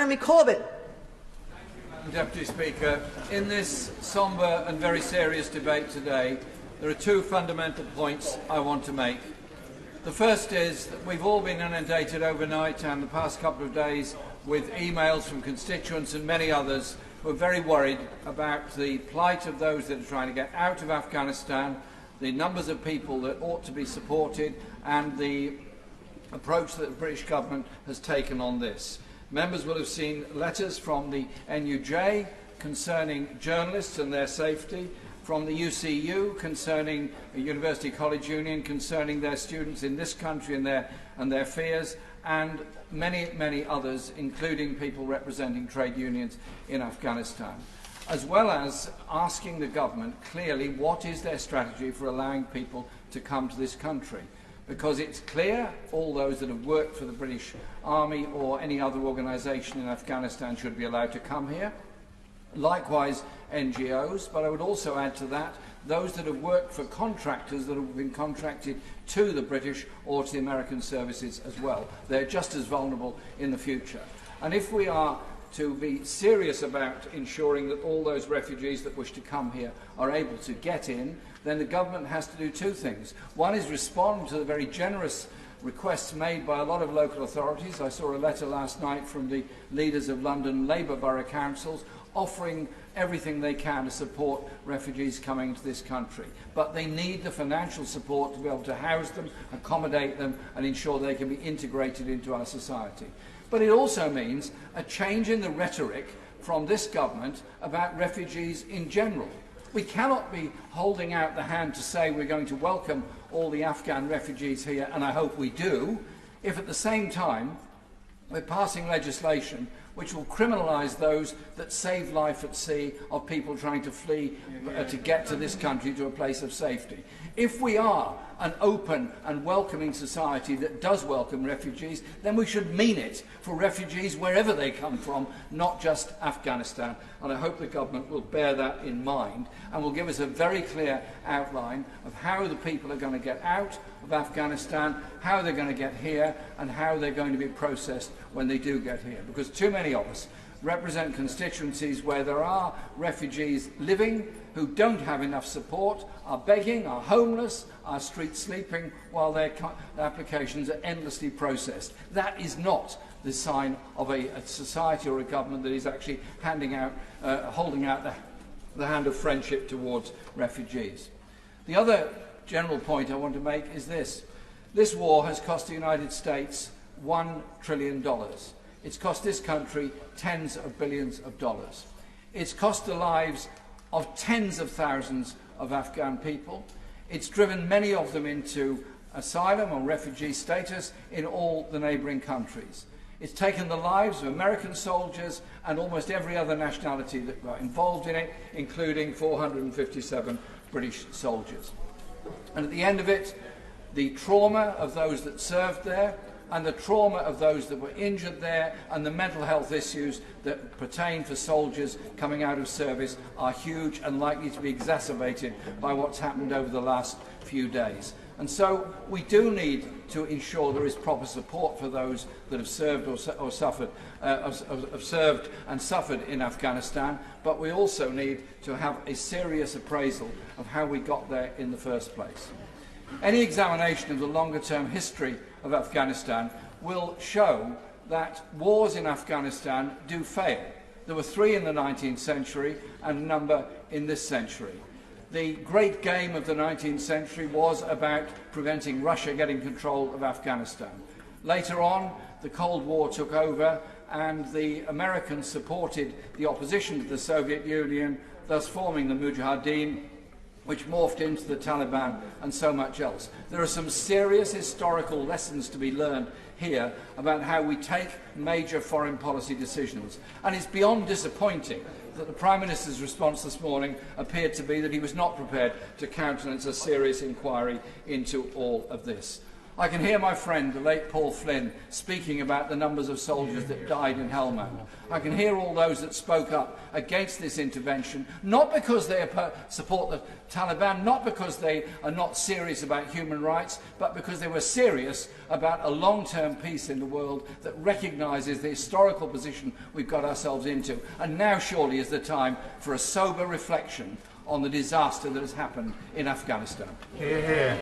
Jeremy Corbyn. Madam Deputy Speaker, in this sombre and very serious debate today, there are two fundamental points I want to make. The first is that we've all been inundated overnight and the past couple of days with emails from constituents and many others who are very worried about the plight of those that are trying to get out of Afghanistan, the numbers of people that ought to be supported, and the approach that the British government has taken on this. Members will have seen letters from the NUJ concerning journalists and their safety, from the UCU concerning the University College Union concerning their students in this country and their fears, and many others, including people representing trade unions in Afghanistan, as well as asking the government clearly what is their strategy for allowing people to come to this country. Because it's clear all those that have worked for the British Army or any other organisation in Afghanistan should be allowed to come here. Likewise, NGOs, but I would also add to that those that have worked for contractors that have been contracted to the British or to the American services as well. They're just as vulnerable in the future. And if we are to be serious about ensuring that all those refugees that wish to come here are able to get in, then the government has to do two things. One is respond to the very generous requests made by a lot of local authorities. I saw a letter last night from the leaders of London Labour Borough Councils offering everything they can to support refugees coming to this country. But they need the financial support to be able to house them, accommodate them, and ensure they can be integrated into our society. But it also means a change in the rhetoric from this government about refugees in general. We cannot be holding out the hand to say we're going to welcome all the Afghan refugees here, and I hope we do, if at the same time we're passing legislation which will criminalise those that save life at sea of people trying to flee to get to this country to a place of safety. If we are an open and welcoming society that does welcome refugees, then we should mean it for refugees wherever they come from, not just Afghanistan. And I hope the government will bear that in mind and will give us a very clear outline of how the people are going to get out of Afghanistan, how they're going to get here, and how they're going to be processed when they do get here. Because too many of us represent constituencies where there are refugees living who don't have enough support, are begging, are homeless, are street sleeping while their applications are endlessly processed. That is not the sign of a society or a government that is actually holding out the hand of friendship towards refugees. The other general point I want to make is this. This war has cost the United States $1 trillion. It's cost this country tens of billions of dollars. It's cost the lives of tens of thousands of Afghan people. It's driven many of them into asylum or refugee status in all the neighbouring countries. It's taken the lives of American soldiers and almost every other nationality that were involved in it, including 457 British soldiers. And at the end of it, the trauma of those that served there and the trauma of those that were injured there and the mental health issues that pertain to soldiers coming out of service are huge and likely to be exacerbated by what's happened over the last few days. And so we do need to ensure there is proper support for those that have served or suffered, have served and suffered in Afghanistan, but we also need to have a serious appraisal of how we got there in the first place. Any examination of the longer-term history of Afghanistan will show that wars in Afghanistan do fail. There were 3 in the 19th century and a number in this century. The great game of the 19th century was about preventing Russia getting control of Afghanistan. Later on, the Cold War took over and the Americans supported the opposition to the Soviet Union, thus forming the Mujahideen, which morphed into the Taliban and so much else. There are some serious historical lessons to be learned here about how we take major foreign policy decisions. And it's beyond disappointing that the Prime Minister's response this morning appeared to be that he was not prepared to countenance a serious inquiry into all of this. I can hear my friend, the late Paul Flynn, speaking about the numbers of soldiers that died in Helmand. I can hear all those that spoke up against this intervention, not because they support the Taliban, not because they are not serious about human rights, but because they were serious about a long-term peace in the world that recognises the historical position we've got ourselves into. And now surely is the time for a sober reflection on the disaster that has happened in Afghanistan. Hear, hear.